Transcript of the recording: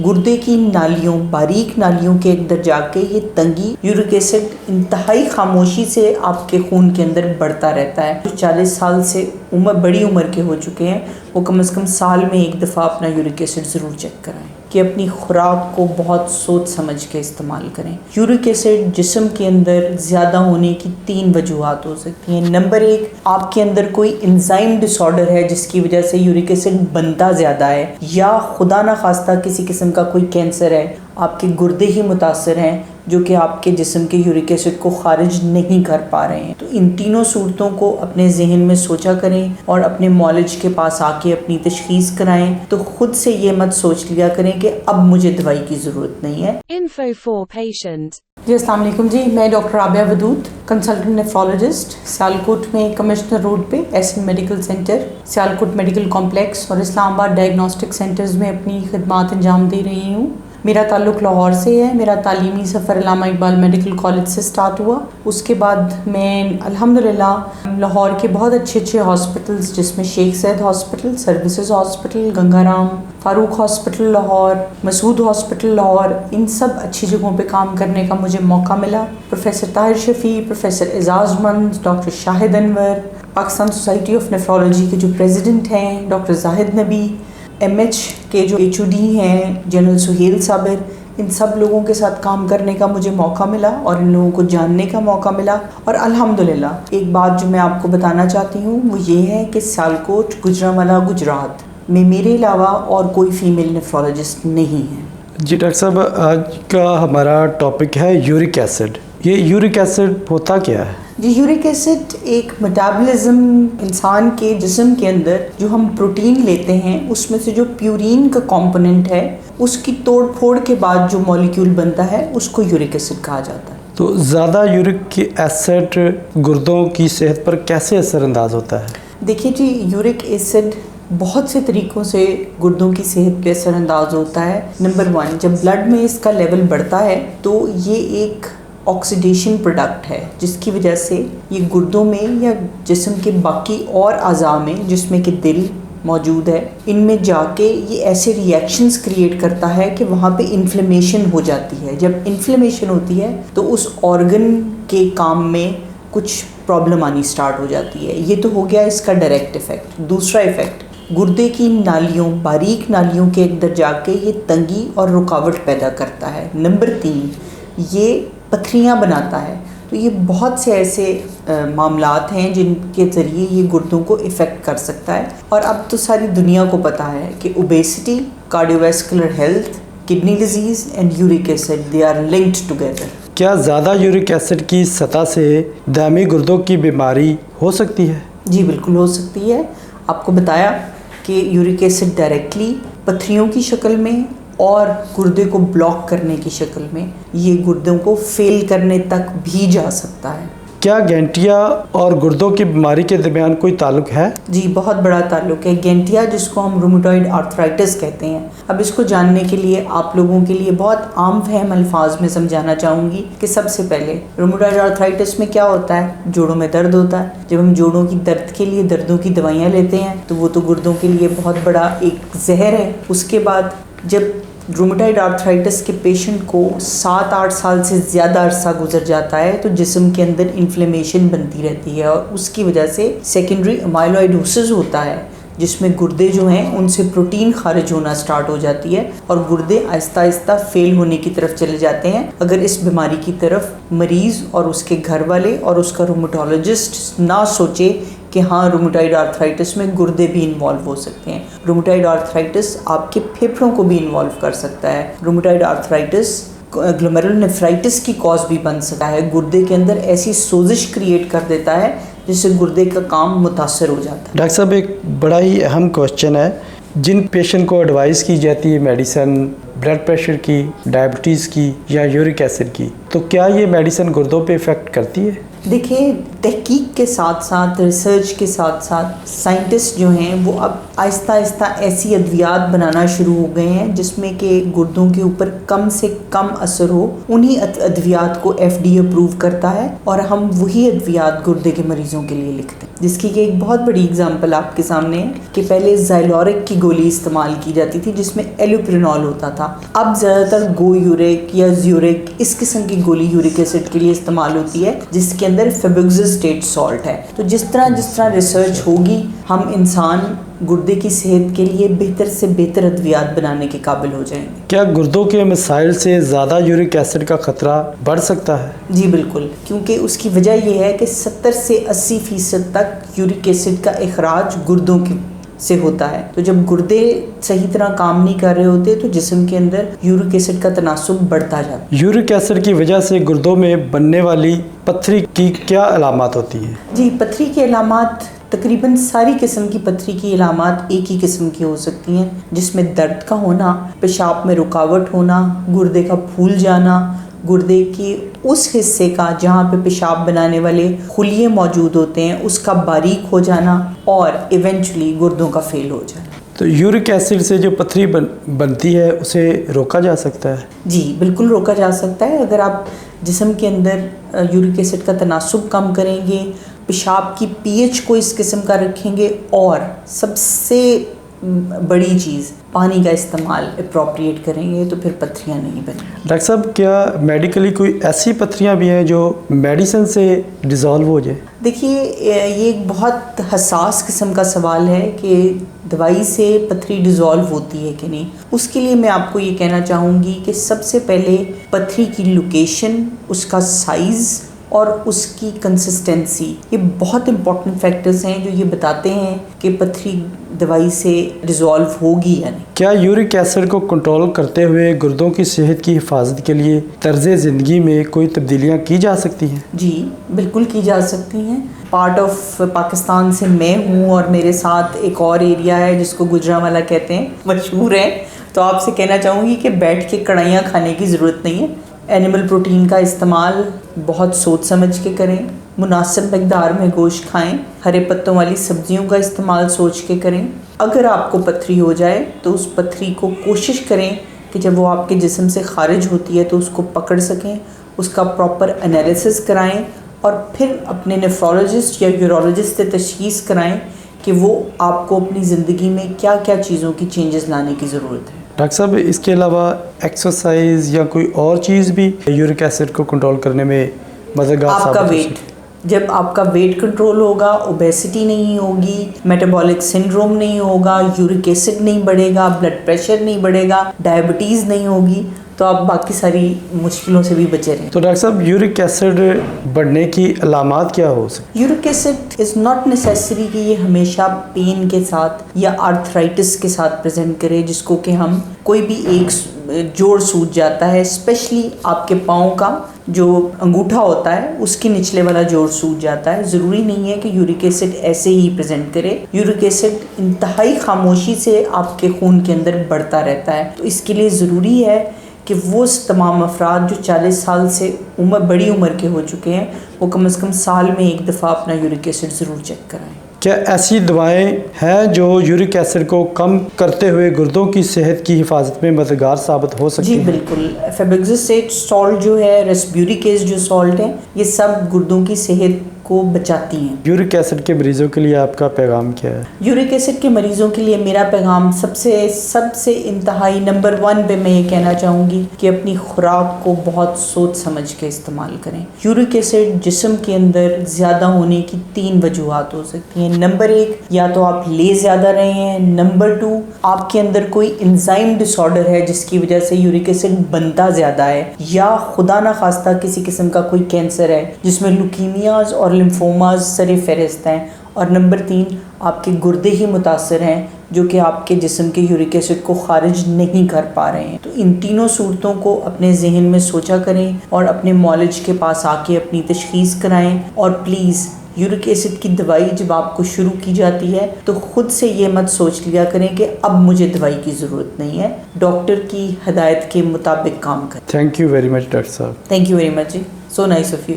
گردے کی نالیوں، باریک نالیوں کے اندر جا کے یہ تنگی، یورک ایسڈ انتہائی خاموشی سے آپ کے خون کے اندر بڑھتا رہتا ہے. جو 40 سال سے بڑی عمر کے ہو چکے ہیں وہ کم از کم سال میں ایک دفعہ اپنا یورک ایسڈ ضرور چیک کرائیں کہ اپنی خوراک کو بہت سوچ سمجھ کے استعمال کریں. یورک ایسڈ جسم کے اندر زیادہ ہونے کی 3 وجوہات ہو سکتی ہیں. نمبر 1، آپ کے اندر کوئی انزائم ڈس آرڈر ہے جس کی وجہ سے یورک ایسڈ بنتا زیادہ ہے، یا خدا نخواستہ کسی قسم کا کوئی کینسر ہے، آپ کے گردے ہی متاثر ہیں جو کہ آپ کے جسم کے یورک ایسڈ کو خارج نہیں کر پا رہے ہیں. تو ان تینوں صورتوں کو اپنے ذہن میں سوچا کریں اور اپنے معالج کے پاس آ کے اپنی تشخیص کرائیں. تو خود سے یہ مت سوچ لیا کریں کہ اب مجھے دوائی کی ضرورت نہیں ہے. Info for patient. جی السلام علیکم. جی میں doctor Rabia Wadood, consultant nephrologist, Sialkot میں کمشنر روڈ پہ S N medical centre, Sialkot medical complex اور اسلام آباد ڈائگنوسٹک سینٹرز میں اپنی خدمات انجام دے رہی ہوں. میرا تعلق لاہور سے ہے. میرا تعلیمی سفر علامہ اقبال میڈیکل کالج سے سٹارٹ ہوا. اس کے بعد میں الحمدللہ لاہور کے بہت اچھے ہاسپٹلز جس میں Sheikh Zayed hospital, services hospital, Ganga Ram, Farooq hospital Lahore, Masood hospital Lahore, ان سب اچھی جگہوں پہ کام کرنے کا مجھے موقع ملا. Professor Tahir Shafi, professor Aizaz Mand, doctor Shahid Anwar, Pakistan society of nephrology کے جو پریزیڈنٹ ہیں ڈاکٹر زاہد نبی، ایم ایچ کے جو ایچ او ڈی ہیں جنرل سہیل صابر، ان سب لوگوں کے ساتھ کام کرنے کا مجھے موقع ملا اور ان لوگوں کو جاننے کا موقع ملا. اور الحمدللہ ایک بات جو میں آپ کو بتانا چاہتی ہوں وہ یہ ہے کہ سیالکوٹ، گوجرانوالہ، گجرات میں میرے علاوہ اور کوئی فیمیل نیفرولوجسٹ نہیں ہے. جی ڈاکٹر صاحب، آج کا ہمارا ٹاپک ہے یورک ایسڈ. یہ یورک ایسڈ ہوتا کیا ہے؟ جی یورک ایسڈ ایک میٹابولزم، انسان کے جسم کے اندر جو ہم پروٹین لیتے ہیں اس میں سے جو پیورین کا کمپوننٹ ہے اس کی توڑ پھوڑ کے بعد جو مولیکیول بنتا ہے اس کو یورک ایسڈ کہا جاتا ہے. تو زیادہ یورک ایسڈ گردوں کی صحت پر کیسے اثر انداز ہوتا ہے؟ دیکھیے جی، یورک ایسڈ بہت سے طریقوں سے گردوں کی صحت پہ اثر انداز ہوتا ہے. نمبر 1، جب بلڈ میں اس کا لیول بڑھتا ہے تو یہ ایک آکسیڈیشن پروڈکٹ ہے جس کی وجہ سے یہ گردوں میں یا جسم کے باقی اور اعضاء میں جس میں کہ دل موجود ہے ان میں جا کے یہ ایسے ریئیکشنز کریٹ کرتا ہے کہ وہاں پہ انفلیمیشن ہو جاتی ہے. جب انفلیمیشن ہوتی ہے تو اس آرگن کے کام میں کچھ پرابلم آنی سٹارٹ ہو جاتی ہے. یہ تو ہو گیا اس کا ڈائریکٹ ایفیکٹ. دوسرا ایفیکٹ، گردے کی نالیوں، باریک نالیوں کے اندر جا کے یہ تنگی اور رکاوٹ پیدا کرتا ہے. نمبر 3، یہ پتھریاں بناتا ہے. تو یہ بہت سے ایسے معاملات ہیں جن کے ذریعے یہ گردوں کو افیکٹ کر سکتا ہے. اور اب تو ساری دنیا کو پتہ ہے کہ obesity, cardiovascular health, kidney disease and uric acid they are linked together. کیا زیادہ یورک ایسڈ کی سطح سے دائمی گردوں کی بیماری ہو سکتی ہے؟ جی بالکل ہو سکتی ہے. آپ کو بتایا کہ یورک ایسڈ ڈائریکٹلی پتھریوں کی شکل میں اور گردے کو بلاک کرنے کی شکل میں یہ گردوں کو فیل کرنے تک بھی جا سکتا ہے. کیا گینٹیا اور گردوں کی بیماری کے درمیان کوئی تعلق ہے؟ جی بہت بڑا تعلق ہے. گینٹیا جس کو ہم رومیٹوئڈ آرتھرائٹس کہتے ہیں. اب اس کو جاننے کے لیے آپ لوگوں کے لیے بہت عام فہم الفاظ میں سمجھانا چاہوں گی کہ سب سے پہلے رومیٹوئڈ آرتھرائٹس میں کیا ہوتا ہے؟ جوڑوں میں درد ہوتا ہے. جب ہم جوڑوں کی درد کے لیے دردوں کی دوائیاں لیتے ہیں تو وہ تو گردوں کے لیے بہت بڑا ایک زہر ہے. اس کے بعد جب رومیٹائڈ آرتھرائٹس کے پیشنٹ کو 7-8 سال سے زیادہ عرصہ گزر جاتا ہے تو جسم کے اندر انفلیمیشن بنتی رہتی ہے اور اس کی وجہ سے سیکنڈری امائلوئیڈوسس ہوتا ہے جس میں گردے جو ہیں ان سے پروٹین خارج ہونا سٹارٹ ہو جاتی ہے اور گردے آہستہ آہستہ فیل ہونے کی طرف چلے جاتے ہیں اگر اس بیماری کی طرف مریض اور اس کے گھر والے اور اس کا رومیٹولوجسٹ نہ سوچے کہ ہاں رومیٹائڈ آرتھرائٹس میں گردے بھی انوالو ہو سکتے ہیں. رومیٹائڈ آرتھرائٹس آپ کے پھیپھڑوں کو بھی انوالو کر سکتا ہے. رومیٹائڈ آرتھرائٹس گلومیرولونیفرائٹس کی کاز بھی بن سکتا ہے. گردے کے اندر ایسی سوزش کریٹ کر دیتا ہے جس سے گردے کا کام متاثر ہو جاتا ہے. ڈاکٹر صاحب ایک بڑا ہی اہم کوشچن ہے، جن پیشنٹ کو ایڈوائز کی جاتی ہے میڈیسن بلڈ پریشر کی، ڈائبٹیز کی یا یورک ایسڈ کی، تو کیا یہ میڈیسن گردوں پہ افیکٹ کرتی ہے؟ دیکھیں، تحقیق کے ساتھ ساتھ، ریسرچ کے ساتھ ساتھ سائنٹسٹ جو ہیں وہ اب آہستہ آہستہ ایسی ادویات بنانا شروع ہو گئے ہیں جس میں کہ گردوں کے اوپر کم سے کم اثر ہو. انہی ادویات کو FDA اپروو کرتا ہے اور ہم وہی ادویات گردے کے مریضوں کے لیے لکھتے ہیں. جس کی کہ ایک بہت بڑی اگزامپل آپ کے سامنے ہے کہ پہلے زائلورک کی گولی استعمال کی جاتی تھی جس میں ایلوپرینول ہوتا تھا. اب زیادہ تر گو یوریک یا زیورک اس قسم کی گولی یورک ایسڈ کے لیے استعمال ہوتی ہے جس کے اندر فیبوکساسٹیٹ سالٹ ہے. تو جس طرح ریسرچ ہوگی ہم انسان گردے کی صحت کے لیے بہتر سے بہتر ادویات بنانے کے قابل ہو جائیں گے. کیا گردوں کے مسائل سے زیادہ یورک ایسڈ کا خطرہ بڑھ سکتا ہے؟ جی بالکل، کیونکہ اس کی وجہ یہ ہے کہ 70 سے 80% تک یورک ایسڈ کا اخراج گردوں سے ہوتا ہے. تو جب گردے صحیح طرح کام نہیں کر رہے ہوتے تو جسم کے اندر یورک ایسڈ کا تناسب بڑھتا جاتا ہے. یورک ایسڈ کی وجہ سے گردوں میں بننے والی پتھری کی کیا علامات ہوتی ہیں؟ جی، پتھری کی علامات تقریباً ساری قسم کی پتھری کی علامات ایک ہی قسم کی ہو سکتی ہیں، جس میں درد کا ہونا، پیشاب میں رکاوٹ ہونا، گردے کا پھول جانا، گردے کی اس حصے کا جہاں پہ پیشاب بنانے والے خلیے موجود ہوتے ہیں اس کا باریک ہو جانا اور ایونچولی گردوں کا فیل ہو جانا. تو یورک ایسڈ سے جو پتھری بنتی ہے اسے روکا جا سکتا ہے؟ جی بالکل روکا جا سکتا ہے. اگر آپ جسم کے اندر یورک ایسڈ کا تناسب کم کریں گے، پیشاب کی پی ایچ کو اس قسم کا رکھیں گے اور سب سے بڑی چیز پانی کا استعمال اپروپریٹ کریں گے تو پھر پتھریاں نہیں بنیں. ڈاکٹر صاحب کیا میڈیکلی کوئی ایسی پتھریاں بھی ہیں جو میڈیسن سے ڈیزالو ہو جائے؟ دیکھیے یہ ایک بہت حساس قسم کا سوال ہے کہ دوائی سے پتھری ڈیزالو ہوتی ہے کہ نہیں. اس کے لیے میں آپ کو یہ کہنا چاہوں گی کہ سب سے پہلے پتھری کی لوکیشن، اس کا سائز اور اس کی کنسسٹنسی، یہ بہت امپورٹنٹ فیکٹرز ہیں جو یہ بتاتے ہیں کہ پتھری دوائی سے ڈیزالو ہوگی یا نہیں. کیا یورک ایسڈ کو کنٹرول کرتے ہوئے گردوں کی صحت کی حفاظت کے لیے طرز زندگی میں کوئی تبدیلیاں کی جا سکتی ہیں؟ جی بالکل کی جا سکتی ہیں. پارٹ آف پاکستان سے میں ہوں اور میرے ساتھ ایک اور ایریا ہے جس کو گوجرانوالا کہتے ہیں، مشہور ہے. تو آپ سے کہنا چاہوں گی کہ بیٹھ کے کڑھائیاں کھانے کی ضرورت نہیں ہے. اینیمل پروٹین کا استعمال بہت سوچ سمجھ کے کریں، مناسب مقدار میں گوشت کھائیں، ہرے پتوں والی سبزیوں کا استعمال سوچ کے کریں. اگر آپ کو پتھری ہو جائے تو اس پتھری کو کوشش کریں کہ جب وہ آپ کے جسم سے خارج ہوتی ہے تو اس کو پکڑ سکیں، اس کا پراپر انالیسس کرائیں اور پھر اپنے نیفرولوجسٹ یا یورولوجسٹ سے تشخیص کرائیں کہ وہ آپ کو اپنی زندگی میں کیا کیا چیزوں کی چینجز لانے کی ضرورت ہے. ڈاکٹر صاحب اس کے علاوہ ایکسرسائز یا کوئی اور چیز بھی یورک ایسڈ کو کنٹرول کرنے میں مددگار آپ کا ویٹ، جب آپ کا ویٹ کنٹرول ہوگا، اوبیسٹی نہیں ہوگی، میٹابولک سنڈروم نہیں ہوگا، یورک ایسڈ نہیں بڑھے گا، بلڈ پریشر نہیں بڑھے گا، ڈائبٹیز نہیں ہوگی، تو آپ باقی ساری مشکلوں سے بھی بچے رہیں. تو ڈاکٹر صاحب یورک ایسڈ بڑھنے کی علامات کیا ہو سکتی؟ Uric acid is not necessary کہ یہ ہمیشہ پین کے ساتھ یا آرتھرائٹس کے ساتھ پریزنٹ کرے، جس کو کہ ہم کوئی بھی ایک جوڑ سوج جاتا ہے، اسپیشلی آپ کے پاؤں کا جو انگوٹھا ہوتا ہے اس کے نچلے والا جوڑ سوج جاتا ہے. ضروری نہیں ہے کہ یورک ایسڈ ایسے ہی پریزنٹ کرے. یورک ایسڈ انتہائی خاموشی سے آپ کے خون کے اندر بڑھتا رہتا ہے. تو اس کے لیے ضروری ہے کہ وہ تمام افراد جو 40 سال سے بڑی عمر کے ہو چکے ہیں وہ کم از کم سال میں ایک دفعہ اپنا یورک ایسڈ ضرور چیک کرائیں. کیا ایسی دوائیں ہیں جو یورک ایسڈ کو کم کرتے ہوئے گردوں کی صحت کی حفاظت میں مددگار ثابت ہو سکتی ہیں؟ جی بالکل. فیبوکساسٹیٹ سالٹ جو ہے، ریسپیوریک جو سالٹ ہے، یہ سب گردوں کی صحت کو بچاتی ہیں. یورک ایسڈ کے مریضوں کے لیے آپ کا پیغام کیا ہے؟ یورک ایسڈ کے مریضوں کے لیے میرا پیغام سب سے انتہائی نمبر 1 پہ میں یہ کہنا چاہوں گی کہ اپنی خوراک کو بہت سوچ سمجھ کے استعمال کریں. یورک ایسڈ جسم کے اندر زیادہ ہونے کی 3 وجوہات ہو سکتی ہیں. نمبر 1، یا تو آپ لے زیادہ رہے ہیں. نمبر 2، آپ کے اندر کوئی انزائم ڈس آرڈر ہے جس کی وجہ سے یورک ایسڈ بنتا زیادہ ہے، یا خدا نخواستہ کسی قسم کا کوئی کینسر ہے جس میں لیوکیمیاز اور لمفوماز سر فہرست ہیں. اور نمبر 3، آپ کے گردے ہی متاثر ہیں جو کہ آپ کے جسم کے یورک ایسڈ کو خارج نہیں کر پا رہے ہیں. تو ان تینوں صورتوں کو اپنے ذہن میں سوچا کریں اور اپنے معالج کے پاس آ کے اپنی تشخیص کرائیں. اور پلیز یورک ایسڈ کی دوائی جب آپ کو شروع کی جاتی ہے تو خود سے یہ مت سوچ لیا کریں کہ اب مجھے دوائی کی ضرورت نہیں ہے. ڈاکٹر کی ہدایت کے مطابق کام کریں. Thank you very much doctor صاحب. Thank you very much ji. So nice of you.